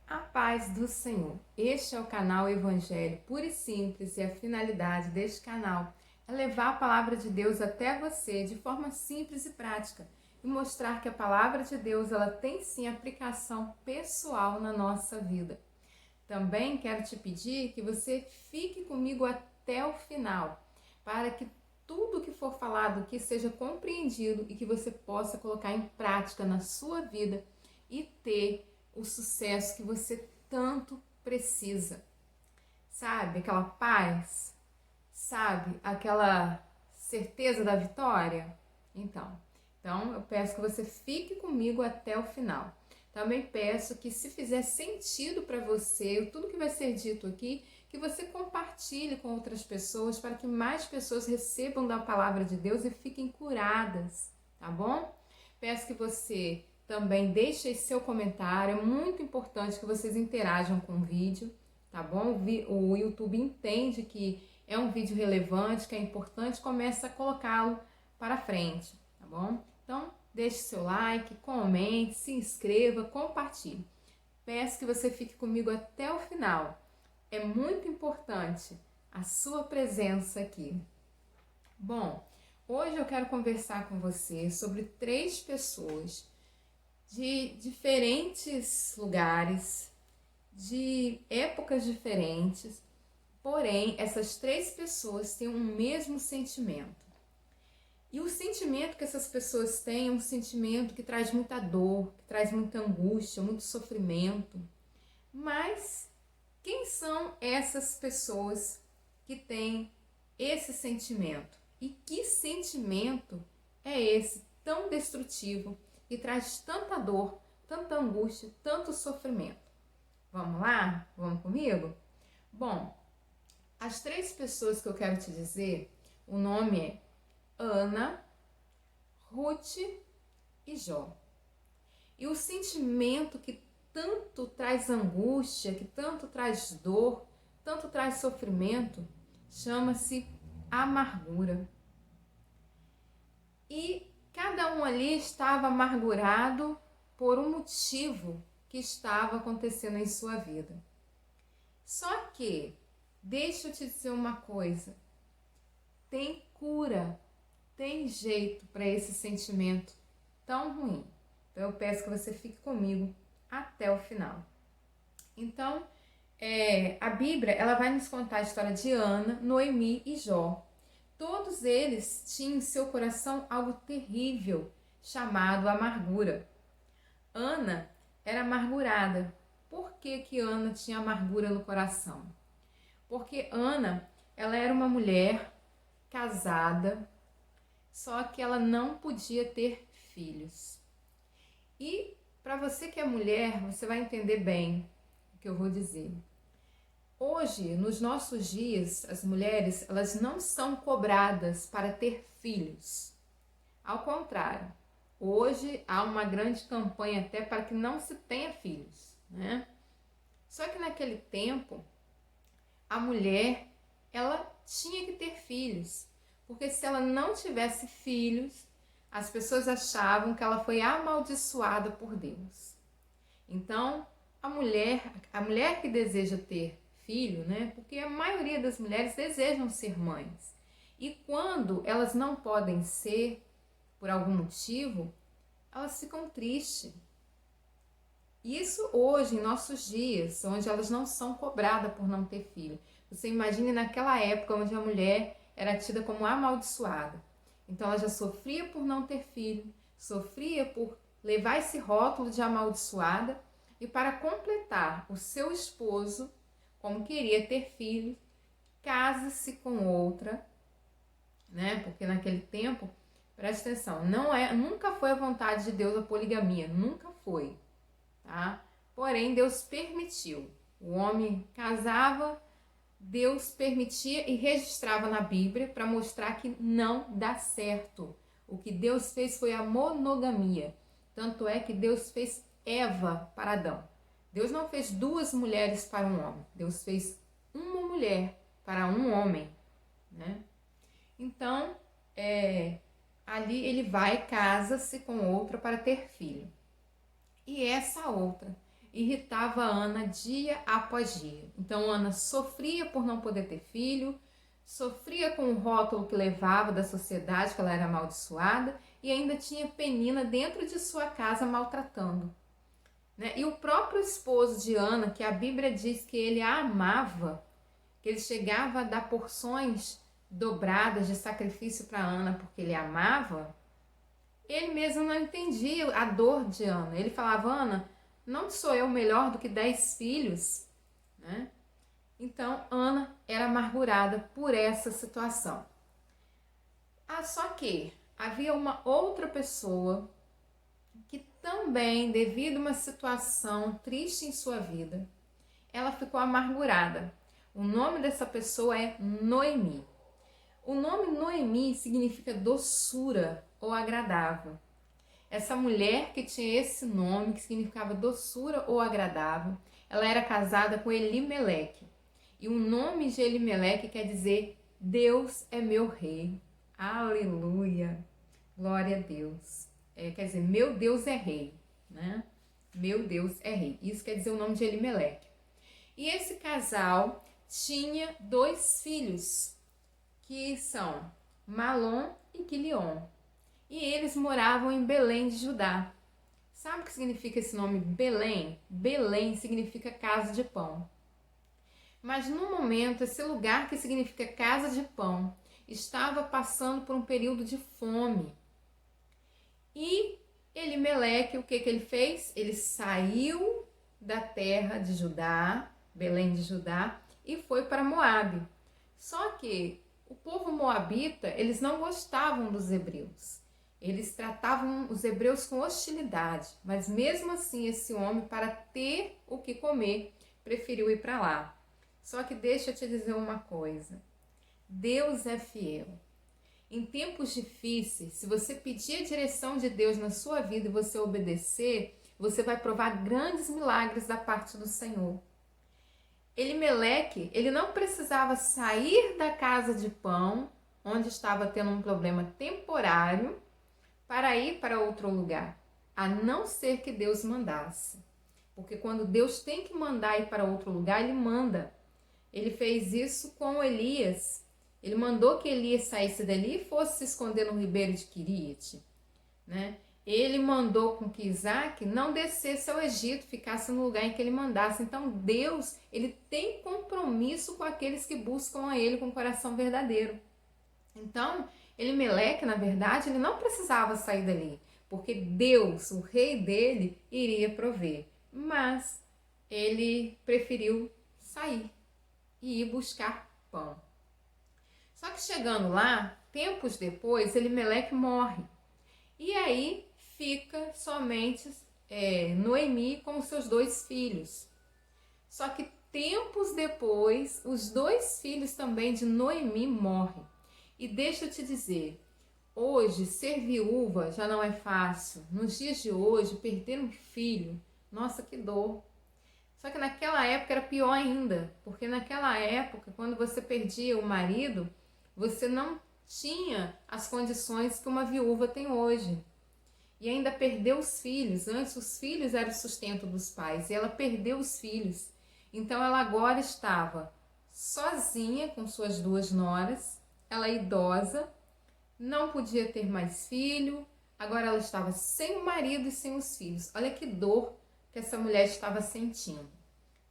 A paz do Senhor. Este é o canal Evangelho Puro e Simples e a finalidade deste canal é levar a palavra de Deus até você de forma simples e prática e mostrar que a palavra de Deus ela tem sim aplicação pessoal na nossa vida. Também quero te pedir que você fique comigo até o final, para que tudo que for falado aqui seja compreendido e que você possa colocar em prática na sua vida e ter o sucesso que você tanto precisa. Sabe, aquela paz? Sabe, aquela certeza da vitória? Então eu peço que você fique comigo até o final. Também peço que, se fizer sentido para você, tudo que vai ser dito aqui, que você compartilhe com outras pessoas para que mais pessoas recebam da palavra de Deus e fiquem curadas, tá bom? Peço que você também deixe seu comentário, é muito importante que vocês interajam com o vídeo, tá bom? O YouTube entende que é um vídeo relevante, que é importante, começa a colocá-lo para frente, tá bom? Então, deixe seu like, comente, se inscreva, compartilhe. Peço que você fique comigo até o final. É muito importante a sua presença aqui. Bom, hoje eu quero conversar com você sobre 3 pessoas de diferentes lugares, de épocas diferentes, porém essas 3 pessoas têm o mesmo sentimento. E o sentimento que essas pessoas têm é um sentimento que traz muita dor, que traz muita angústia, muito sofrimento. Mas quem são essas pessoas que têm esse sentimento? E que sentimento é esse tão destrutivo e traz tanta dor, tanta angústia, tanto sofrimento? Vamos lá? Vamos comigo? Bom, as 3 pessoas que eu quero te dizer, o nome é Ana, Ruth e Jó. E o sentimento que tanto traz angústia, que tanto traz dor, tanto traz sofrimento, chama-se amargura. E cada um ali estava amargurado por um motivo que estava acontecendo em sua vida. Só que, deixa eu te dizer uma coisa, tem cura, tem jeito para esse sentimento tão ruim. Então eu peço que você fique comigo até o final. Então, a Bíblia ela vai nos contar a história de Ana, Noemi e Jó. Todos eles tinham em seu coração algo terrível, chamado amargura. Ana era amargurada. Por que Ana tinha amargura no coração? Porque Ana, ela era uma mulher casada, só que ela não podia ter filhos. E para você que é mulher, você vai entender bem o que eu vou dizer. Hoje, nos nossos dias, as mulheres, elas não são cobradas para ter filhos. Ao contrário, hoje há uma grande campanha até para que não se tenha filhos, né? Só que naquele tempo, a mulher, ela tinha que ter filhos, porque se ela não tivesse filhos, as pessoas achavam que ela foi amaldiçoada por Deus. Então, a mulher que deseja ter filho, né? Porque a maioria das mulheres desejam ser mães. E quando elas não podem ser, por algum motivo, elas ficam tristes. Isso hoje, em nossos dias, onde elas não são cobradas por não ter filho. Você imagine naquela época onde a mulher era tida como amaldiçoada. Então ela já sofria por não ter filho, sofria por levar esse rótulo de amaldiçoada, e para completar, o seu esposo, como queria ter filho, casa-se com outra, né? Porque naquele tempo, presta atenção, nunca foi a vontade de Deus a poligamia, nunca foi, tá? Porém, Deus permitiu. O homem casava, Deus permitia e registrava na Bíblia para mostrar que não dá certo. O que Deus fez foi a monogamia. Tanto é que Deus fez Eva para Adão. Deus não fez 2 mulheres para um homem. Deus fez uma mulher para um homem, né? Então, ali ele vai, casa-se com outra para ter filho. E essa outra, irritava Ana dia após dia. Então Ana sofria por não poder ter filho, sofria com o rótulo que levava da sociedade, que ela era amaldiçoada, e ainda tinha Penina dentro de sua casa maltratando. E o próprio esposo de Ana, que a Bíblia diz que ele a amava, que ele chegava a dar porções dobradas de sacrifício para Ana porque ele amava, ele mesmo não entendia a dor de Ana. Ele falava: Ana, não sou eu melhor do que 10 filhos? Então Ana era amargurada por essa situação. Só que havia uma outra pessoa que também, devido a uma situação triste em sua vida, ela ficou amargurada. O nome dessa pessoa é Noemi. O nome Noemi significa doçura ou agradável. Essa mulher que tinha esse nome, que significava doçura ou agradável, ela era casada com Elimeleque. E o nome de Elimeleque quer dizer Deus é meu rei. Aleluia! Glória a Deus. Quer dizer, meu Deus é rei, Meu Deus é rei. Isso quer dizer o nome de Elimeleque. E esse casal tinha 2 filhos, que são Malom e Quilion. E eles moravam em Belém de Judá. Sabe o que significa esse nome Belém? Belém significa casa de pão. Mas no momento, esse lugar que significa casa de pão estava passando por um período de fome. E Elimeleque, o que ele fez? Ele saiu da terra de Judá, Belém de Judá, e foi para Moabe. Só que o povo moabita, eles não gostavam dos hebreus. Eles tratavam os hebreus com hostilidade, mas mesmo assim esse homem, para ter o que comer, preferiu ir para lá. Só que deixa eu te dizer uma coisa, Deus é fiel. Em tempos difíceis, se você pedir a direção de Deus na sua vida e você obedecer, você vai provar grandes milagres da parte do Senhor. Elimeleque, ele não precisava sair da casa de pão, onde estava tendo um problema temporário, para ir para outro lugar, a não ser que Deus mandasse. Porque quando Deus tem que mandar ir para outro lugar, ele manda. Ele fez isso com Elias. Ele mandou que Elias saísse dali e fosse se esconder no ribeiro de Quiriate, Ele mandou com que Isaac não descesse ao Egito, ficasse no lugar em que ele mandasse. Então Deus, ele tem compromisso com aqueles que buscam a ele com o coração verdadeiro. Então, Elimeleque, na verdade, ele não precisava sair dali, porque Deus, o rei dele, iria prover. Mas ele preferiu sair e ir buscar pão. Só que chegando lá, tempos depois, Elimeleque morre. E aí fica somente Noemi com os seus 2 filhos. Só que tempos depois, os 2 filhos também de Noemi morrem. E deixa eu te dizer, hoje ser viúva já não é fácil. Nos dias de hoje, perder um filho, nossa, que dor. Só que naquela época era pior ainda, porque naquela época, quando você perdia o marido, você não tinha as condições que uma viúva tem hoje. E ainda perdeu os filhos. Antes os filhos eram o sustento dos pais e ela perdeu os filhos. Então ela agora estava sozinha com suas 2 noras, ela idosa, não podia ter mais filho, agora ela estava sem o marido e sem os filhos. Olha que dor que essa mulher estava sentindo.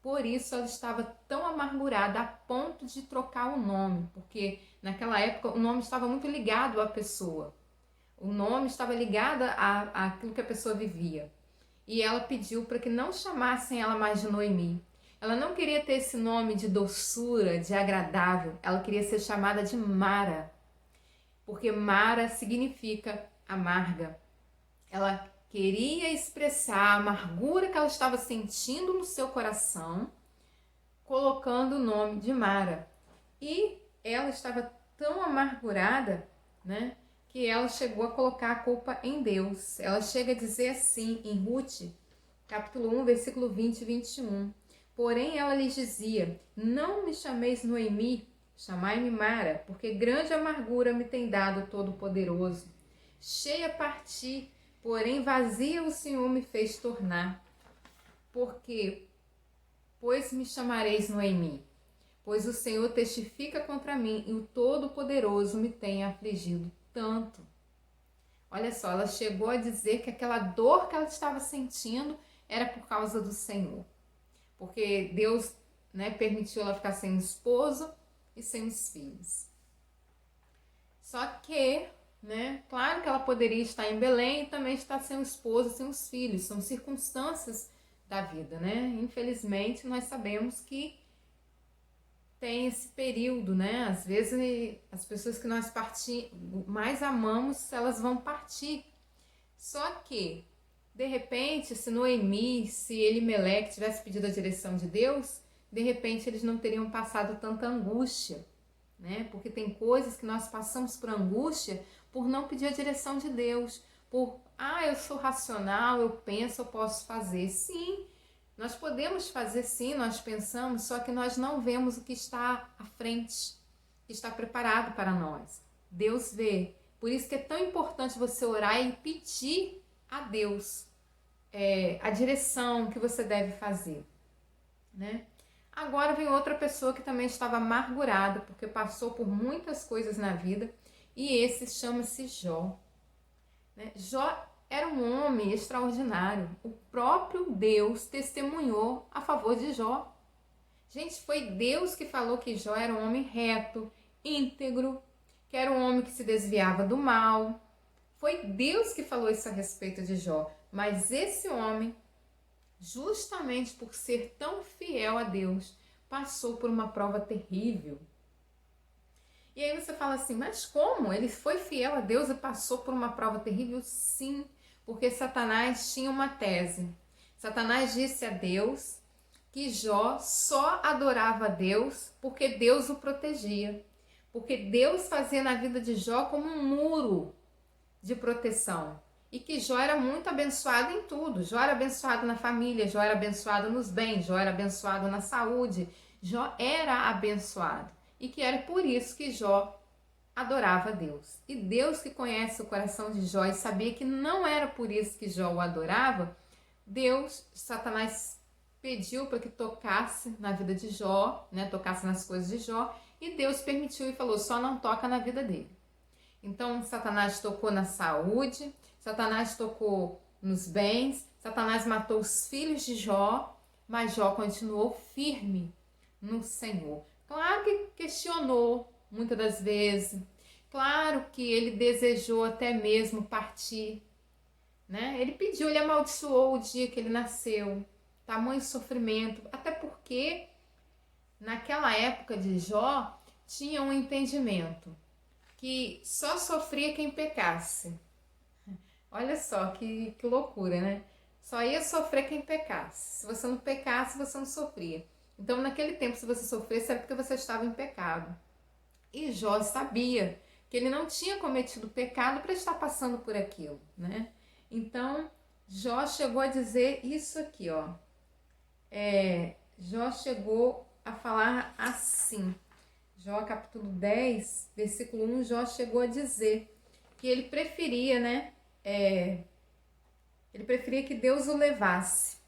Por isso ela estava tão amargurada a ponto de trocar o nome, porque naquela época o nome estava muito ligado à pessoa. O nome estava ligado àquilo que a pessoa vivia. E ela pediu para que não chamassem ela mais de Noemi. Ela não queria ter esse nome de doçura, de agradável. Ela queria ser chamada de Mara, porque Mara significa amarga. Ela queria expressar a amargura que ela estava sentindo no seu coração, colocando o nome de Mara. E ela estava tão amargurada, que ela chegou a colocar a culpa em Deus. Ela chega a dizer assim em Ruth, capítulo 1, versículo 20 e 21. Porém ela lhes dizia, não me chameis Noemi, chamai-me Mara, porque grande amargura me tem dado o Todo-Poderoso. Cheia parti, porém vazia o Senhor me fez tornar. porque, pois me chamareis Noemi, pois o Senhor testifica contra mim e o Todo-Poderoso me tem afligido tanto. Olha só, ela chegou a dizer que aquela dor que ela estava sentindo era por causa do Senhor. Porque Deus, né, permitiu ela ficar sem o esposo e sem os filhos. Só que, né, claro que ela poderia estar em Belém e também estar sem o esposo e sem os filhos. São circunstâncias da vida, né? Infelizmente, nós sabemos que tem esse período, né? Às vezes as pessoas que nós mais amamos, elas vão partir. Só que, de repente, se Noemi, se Elimeleque tivesse pedido a direção de Deus, de repente eles não teriam passado tanta angústia, né? Porque tem coisas que nós passamos por angústia por não pedir a direção de Deus, por, eu sou racional, eu penso, eu posso fazer. Sim, nós podemos fazer sim, nós pensamos, só que nós não vemos o que está à frente, que está preparado para nós. Deus vê. Por isso que é tão importante você orar e pedir a Deus a direção que você deve fazer, né? Agora vem outra pessoa que também estava amargurada, porque passou por muitas coisas na vida, e esse chama-se Jó, né? Jó era um homem extraordinário. O próprio Deus testemunhou a favor de Jó. Gente, foi Deus que falou que Jó era um homem reto, íntegro, que era um homem que se desviava do mal. Foi Deus que falou isso a respeito de Jó. Mas esse homem, justamente por ser tão fiel a Deus, passou por uma prova terrível. E aí você fala assim, mas como? Ele foi fiel a Deus e passou por uma prova terrível? Sim, porque Satanás tinha uma tese. Satanás disse a Deus que Jó só adorava a Deus porque Deus o protegia. Porque Deus fazia na vida de Jó como um muro de proteção. E que Jó era muito abençoado em tudo. Jó era abençoado na família, Jó era abençoado nos bens, Jó era abençoado na saúde. Jó era abençoado. E que era por isso que Jó adorava a Deus. E Deus, que conhece o coração de Jó e sabia que não era por isso que Jó o adorava, Satanás pediu para que tocasse na vida de Jó, né, tocasse nas coisas de Jó, e Deus permitiu e falou, só não toca na vida dele. Então Satanás tocou na saúde, Satanás tocou nos bens, Satanás matou os filhos de Jó, mas Jó continuou firme no Senhor. Claro que questionou muitas das vezes, claro que ele desejou até mesmo partir, né? Ele pediu, ele amaldiçoou o dia que ele nasceu, tamanho sofrimento, até porque naquela época de Jó tinha um entendimento que só sofria quem pecasse. Olha só que loucura, né? Só ia sofrer quem pecasse. Se você não pecasse, você não sofria. Então, naquele tempo, se você sofresse, era porque você estava em pecado. E Jó sabia que ele não tinha cometido pecado para estar passando por aquilo, né? Então, Jó chegou a dizer isso aqui, ó. Jó chegou a falar assim. Jó, capítulo 10, versículo 1, Jó chegou a dizer que ele preferia, né? Ele preferia que Deus o levasse,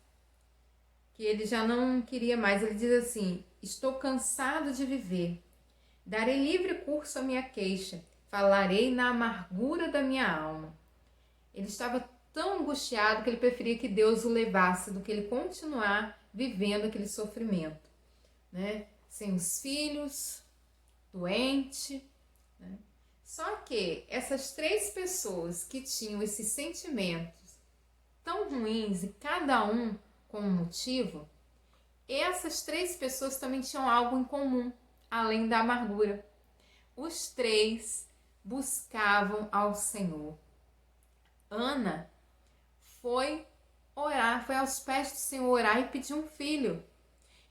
que ele já não queria mais. Ele diz assim, estou cansado de viver, darei livre curso à minha queixa, falarei na amargura da minha alma. Ele estava tão angustiado que ele preferia que Deus o levasse do que ele continuar vivendo aquele sofrimento, né? Sem os filhos, doente, né? Só que essas três pessoas que tinham esses sentimentos tão ruins e cada um com um motivo, essas três pessoas também tinham algo em comum, além da amargura. Os três buscavam ao Senhor. Ana foi orar, foi aos pés do Senhor orar e pedir um filho.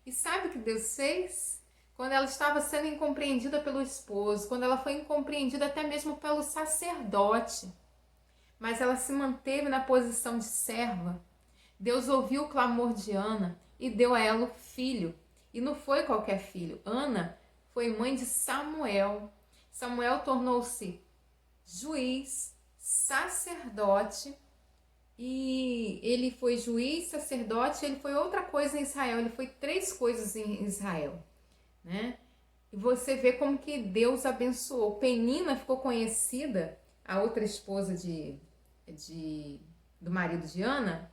E sabe o que Deus fez? Quando ela estava sendo incompreendida pelo esposo, quando ela foi incompreendida até mesmo pelo sacerdote, mas ela se manteve na posição de serva, Deus ouviu o clamor de Ana e deu a ela o filho. E não foi qualquer filho. Ana foi mãe de Samuel. Samuel tornou-se juiz, sacerdote, e ele foi juiz, sacerdote, ele foi outra coisa em Israel, ele foi 3 coisas em Israel, né? E você vê como que Deus abençoou. Penina ficou conhecida, a outra esposa do marido de Ana,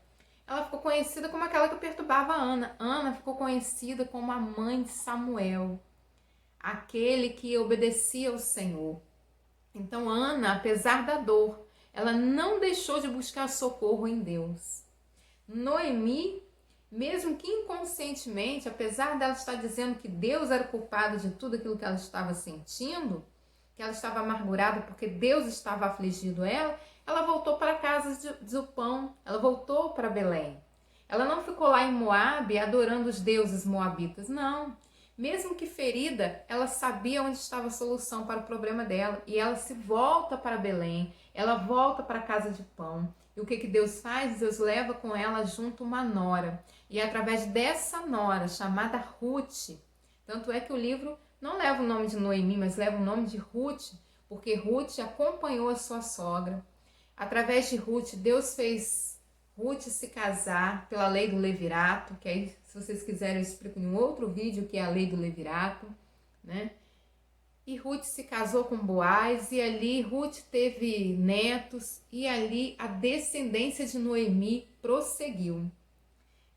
ela ficou conhecida como aquela que perturbava Ana. Ana ficou conhecida como a mãe de Samuel, aquele que obedecia ao Senhor. Então Ana, apesar da dor, ela não deixou de buscar socorro em Deus. Noemi, mesmo que inconscientemente, apesar dela estar dizendo que Deus era o culpado de tudo aquilo que ela estava sentindo, que ela estava amargurada porque Deus estava afligindo ela voltou para a casa de Zupão, ela voltou para Belém. Ela não ficou lá em Moabe adorando os deuses moabitas, não. Mesmo que ferida, ela sabia onde estava a solução para o problema dela e ela se volta para Belém, ela volta para a casa de pão. E o que Deus faz? Deus leva com ela junto uma nora. E é através dessa nora, chamada Ruth, tanto é que o livro não leva o nome de Noemi, mas leva o nome de Ruth, porque Ruth acompanhou a sua sogra. Através de Ruth, Deus fez Ruth se casar pela lei do levirato, que aí, se vocês quiserem, eu explico em um outro vídeo que é a lei do levirato, né? E Ruth se casou com Boaz, e ali Ruth teve netos, e ali a descendência de Noemi prosseguiu.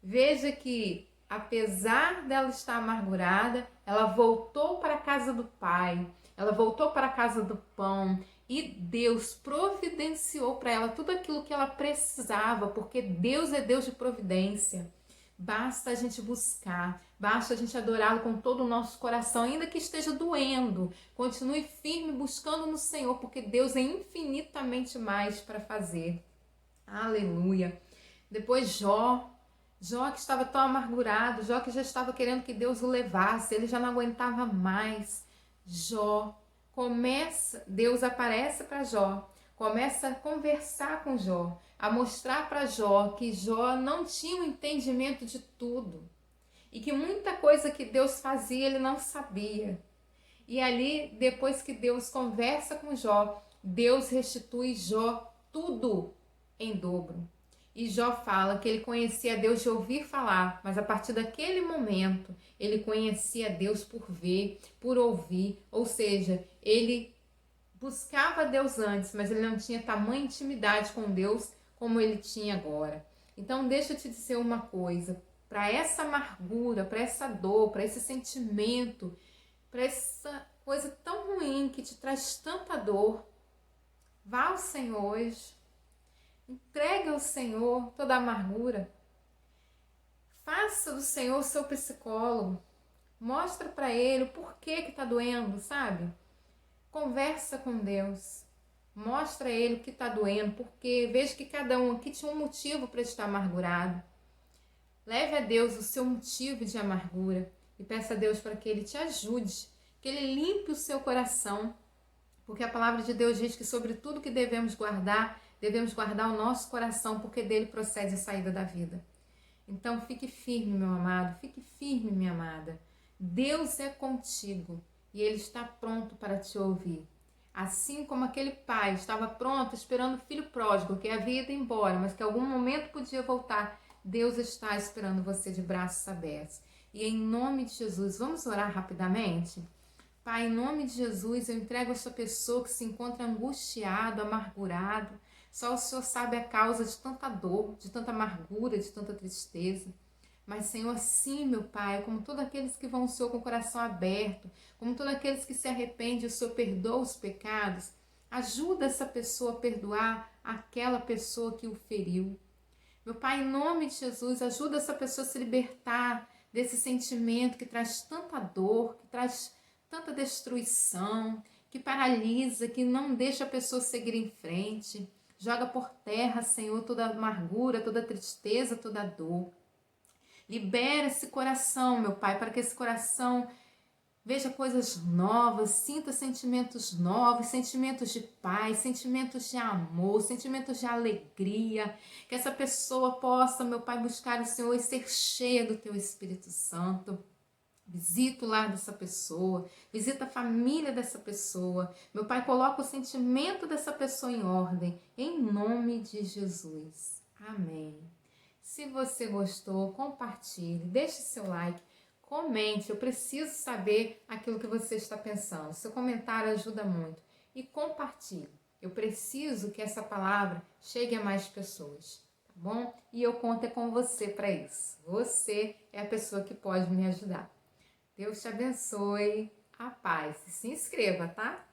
Veja que, apesar dela estar amargurada, ela voltou para a casa do pai, ela voltou para a casa do pão, e Deus providenciou para ela tudo aquilo que ela precisava, porque Deus é Deus de providência. Basta a gente buscar, basta a gente adorá-lo com todo o nosso coração, ainda que esteja doendo. Continue firme buscando no Senhor, porque Deus é infinitamente mais para fazer. Aleluia. Depois Jó que estava tão amargurado, Jó que já estava querendo que Deus o levasse, ele já não aguentava mais. Deus aparece para Jó, começa a conversar com Jó, a mostrar para Jó que Jó não tinha o entendimento de tudo e que muita coisa que Deus fazia ele não sabia. E ali, depois que Deus conversa com Jó, Deus restitui Jó tudo em dobro. E Jó fala que ele conhecia Deus de ouvir falar, mas a partir daquele momento ele conhecia Deus por ver, por ouvir, ou seja, ele buscava Deus antes, mas ele não tinha tamanha intimidade com Deus como ele tinha agora. Então deixa eu te dizer uma coisa, para essa amargura, para essa dor, para esse sentimento, para essa coisa tão ruim que te traz tanta dor, vá ao Senhor hoje. Entregue ao Senhor toda a amargura. Faça do Senhor seu psicólogo. Mostra para Ele o porquê que está doendo, sabe? Conversa com Deus. Mostra a Ele o que está doendo, porque veja que cada um aqui tinha um motivo para estar amargurado. Leve a Deus o seu motivo de amargura e peça a Deus para que Ele te ajude, que Ele limpe o seu coração, porque a palavra de Deus diz que sobre tudo que devemos guardar o nosso coração, porque dele procede a saída da vida. Então fique firme, meu amado, fique firme, minha amada. Deus é contigo e Ele está pronto para te ouvir. Assim como aquele pai estava pronto, esperando o filho pródigo, que havia ido embora, mas que em algum momento podia voltar, Deus está esperando você de braços abertos. E em nome de Jesus, vamos orar rapidamente? Pai, em nome de Jesus, eu entrego essa pessoa que se encontra angustiado, amargurado. Só o Senhor sabe a causa de tanta dor, de tanta amargura, de tanta tristeza. Mas, Senhor, assim, meu Pai, como todos aqueles que vão ao Senhor com o coração aberto, como todos aqueles que se arrependem, o Senhor perdoa os pecados, ajuda essa pessoa a perdoar aquela pessoa que o feriu. Meu Pai, em nome de Jesus, ajuda essa pessoa a se libertar desse sentimento que traz tanta dor, que traz tanta destruição, que paralisa, que não deixa a pessoa seguir em frente. Joga por terra, Senhor, toda amargura, toda tristeza, toda dor. Libera esse coração, meu Pai, para que esse coração veja coisas novas, sinta sentimentos novos, sentimentos de paz, sentimentos de amor, sentimentos de alegria. Que essa pessoa possa, meu Pai, buscar o Senhor e ser cheia do Teu Espírito Santo. Visita o lar dessa pessoa, visita a família dessa pessoa. Meu Pai, coloca o sentimento dessa pessoa em ordem, em nome de Jesus. Amém. Se você gostou, compartilhe, deixe seu like, comente. Eu preciso saber aquilo que você está pensando. Seu comentário ajuda muito. E compartilhe. Eu preciso que essa palavra chegue a mais pessoas, tá bom? E eu conto com você para isso. Você é a pessoa que pode me ajudar. Deus te abençoe. A paz. E se inscreva, tá?